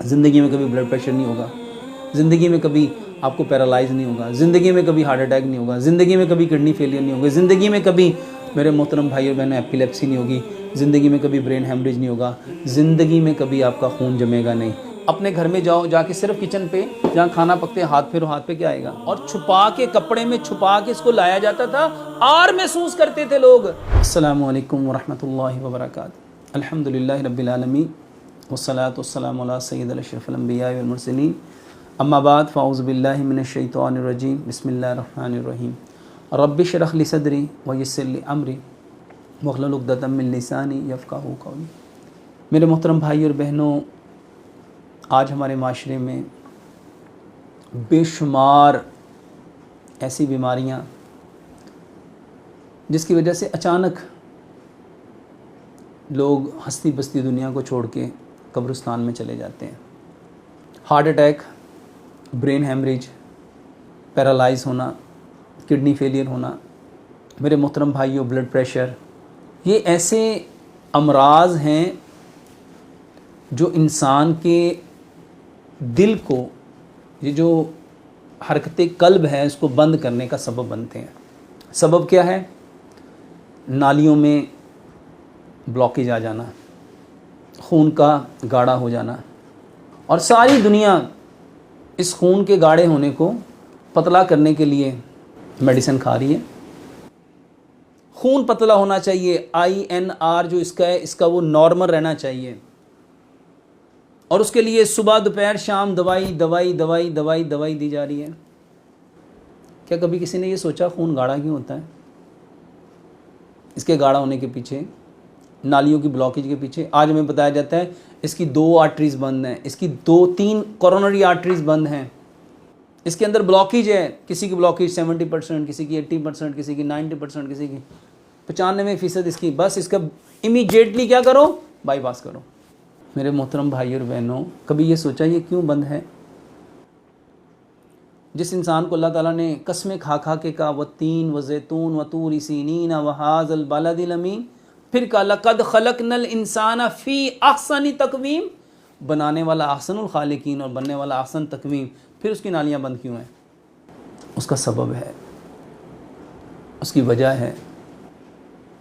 ज़िंदगी में कभी ब्लड प्रेशर नहीं होगा, ज़िंदगी में कभी आपको पैरालाइज नहीं होगा, ज़िंदगी में कभी हार्ट अटैक नहीं होगा, ज़िंदगी में कभी किडनी फेलियर नहीं होगा, ज़िंदगी में कभी मेरे मोहतरम भाई और बहनों एपिलेप्सी नहीं होगी, ज़िंदगी में कभी ब्रेन हेमरेज नहीं होगा, ज़िंदगी में कभी आपका खून जमेगा नहीं। अपने घर में जाओ, जाके सिर्फ किचन पे जहाँ खाना पकते हाथ फेरो, हाथ पे क्या आएगा, और छुपा के कपड़े में छुपा के इसको लाया जाता था, आर महसूस करते थे लोग। अस्सलामु अलैकुम वरहमतुल्लाहि वबरकातुहू। अल्हम्दुलिल्लाहि रब्बिल आलमीन वस्सलातु वस्सलामु अला सय्यिदिल अशरफिल अंबिया वल मुरसलीन अम्मा बाद फ़अऊज़ु बिल्लाहि मिनश शैतानिर रजीम बिस्मिल्लाहिर रहमानिर रहीम रब्बि इश्रह ली सदरी व यस्सिर ली अमरी वहलुल उक़दतम मिन लिसानी यफ़क़हू क़ौली। मेरे मोहतरम भाई और बहनों, आज हमारे माशरे में बेशुमार ऐसी बीमारियां जिसकी वजह से अचानक लोग हस्ती बस्ती दुनिया को छोड़ के कब्रिस्तान में चले जाते हैं। Heart attack, brain haemorrhage, paralyse होना, किडनी फेलियर होना, मेरे मोहतरम भाइयों ब्लड प्रेशर, ये ऐसे अमराज हैं जो इंसान के दिल को, ये जो हरकत कल्ब है इसको बंद करने का सबब बनते हैं। सबब क्या है? नालियों में ब्लॉकेज आ जाना, खून का गाढ़ा हो जाना, और सारी दुनिया इस खून के गाढ़े होने को पतला करने के लिए मेडिसिन खा रही है। खून पतला होना चाहिए, INR जो इसका है, इसका वो नॉर्मल रहना चाहिए, और उसके लिए सुबह दोपहर शाम दवाई दवाई दवाई दवाई दवाई दी जा रही है। क्या कभी किसी ने ये सोचा खून गाढ़ा क्यों होता है? इसके गाढ़ा होने के पीछे, नालियों की ब्लॉकेज के पीछे आज हमें बताया जाता है इसकी 2 आर्टरीज बंद हैं, इसकी 2-3 कोरोनरी आर्टरीज बंद हैं, इसके अंदर ब्लॉकेज है। किसी की ब्लॉकेज 70%, किसी की 80%, किसी की 90%, किसी की 95% इसकी। बस इसका इमीडिएटली क्या करो? बाईपास करो। मेरे मोहतरम भाई और बहनों, कभी ये सोचा ये क्यों बंद है? जिस इंसान को अल्लाह ताला ने कसमें खा खा के कहा वत्तीन व ज़ैतून व तूर सीनीन व हाज़ल बलदिल अमीन, फिर कहा लक़द ख़लक़नल इंसाना फ़ी अहसनि तक़वीम, बनाने वाला अहसनुल ख़ालिक़ीन और बनने वाला अहसन तक़वीम, फिर उसकी नालियाँ बंद क्यों हैं? उसका सबब है, उसकी वजह है,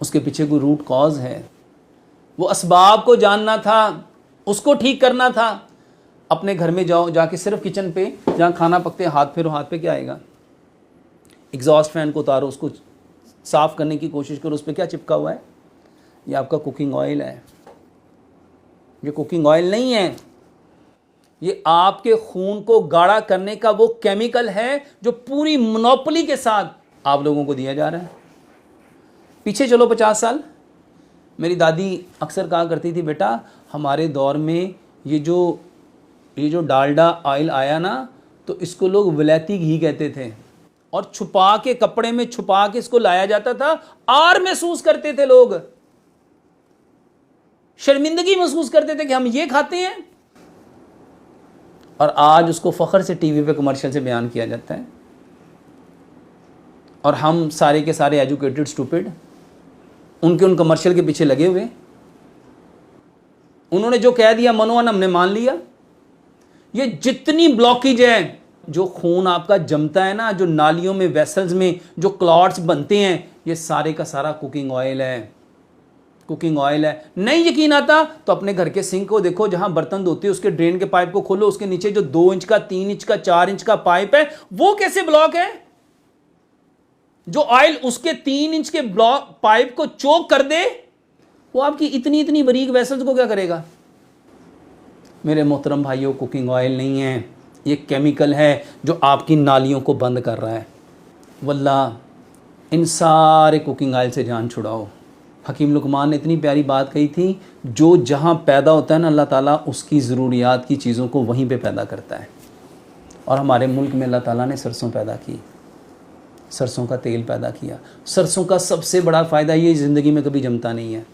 उसके पीछे कोई रूट कॉज है। वो असबाब को जानना था, उसको ठीक करना था। अपने घर में जाओ, जाके सिर्फ किचन पे जहाँ खाना पकते हाथ फेरो, हाथ पे क्या आएगा, एग्जॉस्ट फैन को उतारो, उसको साफ़ करने की कोशिश करो, उस पर क्या चिपका हुआ है? ये आपका कुकिंग ऑयल है। ये कुकिंग ऑयल नहीं है, ये आपके खून को गाढ़ा करने का वो केमिकल है जो पूरी मोनोपोली के साथ आप लोगों को दिया जा रहा है। पीछे चलो 50 साल, मेरी दादी अक्सर कहा करती थी, बेटा हमारे दौर में ये जो डालडा ऑयल आया ना, तो इसको लोग विलायती घी कहते थे, और छुपा के कपड़े में छुपा के इसको लाया जाता था, आर महसूस करते थे लोग, शर्मिंदगी महसूस करते थे कि हम ये खाते हैं, और आज उसको फख्र से टीवी पे कमर्शियल से बयान किया जाता है। और हम सारे के सारे एजुकेटेड स्टूपिड उन कमर्शियल के पीछे लगे हुए। उन्होंने जो कह दिया मनोवन हमने मान लिया। ये जितनी ब्लॉकेज है, जो खून आपका जमता है ना, जो नालियों में वेसल्स में जो क्लॉट्स बनते हैं, ये सारे का सारा कुकिंग ऑयल है। कुकिंग ऑयल है। नहीं यकीन आता तो अपने घर के सिंक को देखो, जहां बर्तन धोते हैं उसके ड्रेन के पाइप को खोलो, उसके नीचे जो 2 इंच का, 3 इंच का, 4 इंच का पाइप है, वो कैसे ब्लॉक है? जो ऑयल उसके 3 इंच के ब्लॉक पाइप को चोक कर दे, वो आपकी इतनी इतनी बारीक वेसल्स को क्या करेगा? मेरे मोहतरम भाइयों, कुकिंग ऑयल नहीं है, ये केमिकल है जो आपकी नालियों को बंद कर रहा है। वल्लाह इन सारे कुकिंग ऑयल से जान छुड़ाओ। हकीम लुकमान ने इतनी प्यारी बात कही थी, जो जहाँ पैदा होता है ना, अल्लाह ताला उसकी ज़रूरियात की चीज़ों को वहीं पे पैदा करता है। और हमारे मुल्क में अल्लाह ताला ने सरसों पैदा की, सरसों का तेल पैदा किया। सरसों का सबसे बड़ा फ़ायदा ये ज़िंदगी में कभी जमता नहीं है,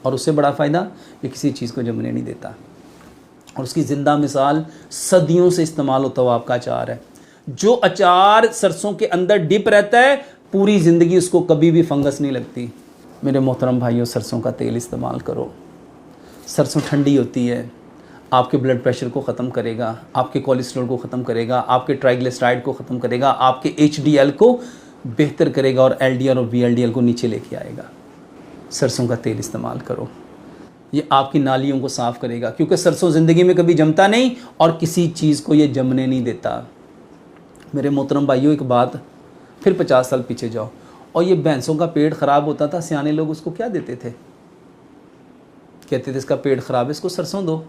और उससे बड़ा फ़ायदा ये किसी चीज़ को जमने नहीं देता। और उसकी ज़िंदा मिसाल सदियों से इस्तेमाल होता हुआ आपका अचार है। जो अचार सरसों के अंदर डिप रहता है, पूरी ज़िंदगी उसको कभी भी फंगस नहीं लगती। मेरे मोहतरम भाइयों, सरसों का तेल इस्तेमाल करो। सरसों ठंडी होती है, आपके ब्लड प्रेशर को ख़त्म करेगा, आपके कोलेस्ट्रॉल को ख़त्म करेगा, आपके ट्राइग्लिसराइड को ख़त्म करेगा, आपके HDL को बेहतर करेगा और LDL और VLDL को नीचे लेके आएगा। सरसों का तेल इस्तेमाल करो, ये आपकी नालियों को साफ़ करेगा, क्योंकि सरसों ज़िंदगी में कभी जमता नहीं और किसी चीज़ को ये जमने नहीं देता। मेरे मोहतरम भाइयों, एक बात फिर 50 साल पीछे जाओ, और ये भैंसों का पेट ख़राब होता था, सियाने लोग उसको क्या देते थे? कहते थे इसका पेट ख़राब है, इसको सरसों दो,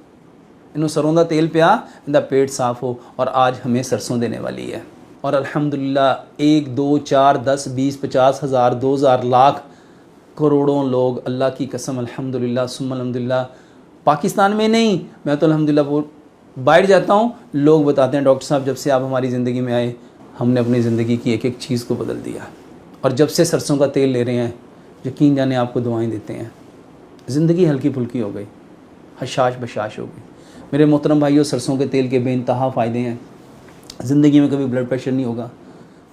इन्हों सरों का तेल पिया, इनका पेट साफ़ हो। और आज हमें सरसों देने वाली है। और अल्हम्दुलिल्लाह 1, 2, 4, 10, 20, 50 हज़ार, 2000, लाख, करोड़ों लोग, अल्लाह की कसम अल्हम्दुलिल्लाह सुम्मा अल्हम्दुलिल्लाह, पाकिस्तान में नहीं, मैं तो अल्हम्दुलिल्लाह वो बाहर जाता हूँ, लोग बताते हैं डॉक्टर साहब जब से आप हमारी ज़िंदगी में आए हमने अपनी ज़िंदगी की एक एक चीज़ को बदल दिया। और जब से सरसों का तेल ले रहे हैं, यकीन जाने आपको दुआएं देते हैं, ज़िंदगी हल्की फुल्की हो गई, हशाश बशाश हो गई। मेरे मोहतरम भाइयों, सरसों के तेल के बेइंतहा फ़ायदे हैं। ज़िंदगी में कभी ब्लड प्रेशर नहीं होगा,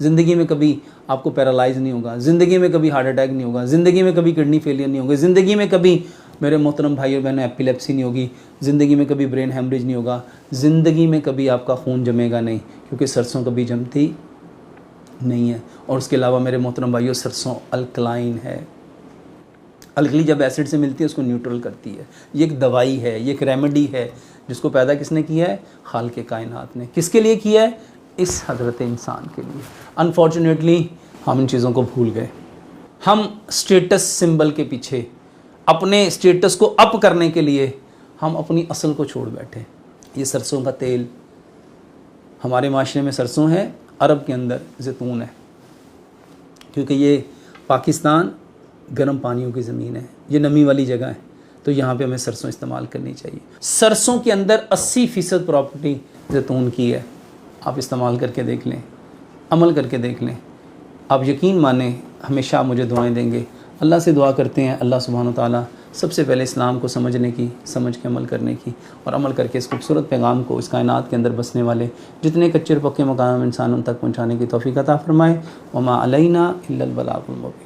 ज़िंदगी में कभी आपको पैरालाइज़ नहीं होगा, ज़िंदगी में कभी हार्ट अटैक नहीं होगा, ज़िंदगी में कभी किडनी फेलियर नहीं होगा, ज़िंदगी में कभी मेरे मोहतरम भाइयों बहनों एपिलेप्सी नहीं होगी, ज़िंदगी में कभी ब्रेन हेमरेज नहीं होगा, ज़िंदगी में कभी आपका खून जमेगा नहीं, क्योंकि सरसों कभी जमती नहीं है। और उसके अलावा मेरे मोहतरम भाइयों, सरसों अल्कलाइन है। अल्कली जब एसिड से मिलती है उसको न्यूट्रल करती है। ये एक दवाई है, ये एक रेमेडी है, जिसको पैदा किसने किया है? खालिक़ कायनात ने। किसके लिए किया है? इस हज़रत इंसान के लिए। अनफॉर्चुनेटली हम इन चीज़ों को भूल गए। हम स्टेटस सिंबल के पीछे, अपने स्टेटस को अप करने के लिए हम अपनी असल को छोड़ बैठे। ये सरसों का तेल, हमारे माशरे में सरसों है, अरब के अंदर जैतून है, क्योंकि ये पाकिस्तान गर्म पानियों की ज़मीन है, ये नमी वाली जगह है, तो यहाँ पे हमें सरसों इस्तेमाल करनी चाहिए। सरसों के अंदर 80% प्रॉपर्टी जैतून की है। आप इस्तेमाल करके देख लें, अमल करके देख लें, आप यकीन माने हमेशा मुझे दुआएं देंगे। अल्लाह से दुआ करते हैं अल्लाह सुब्हानो ताला सबसे पहले इस्लाम को समझने की, समझ के अमल करने की, और अमल करके इस खूबसूरत पैगाम को इस कायनात के अंदर बसने वाले जितने कच्चे पक्के मकाम इंसान उन तक पहुँचाने की तौफीक अता फ़रमाए। वमा अलैना इल्लल बलागुल मुबीन।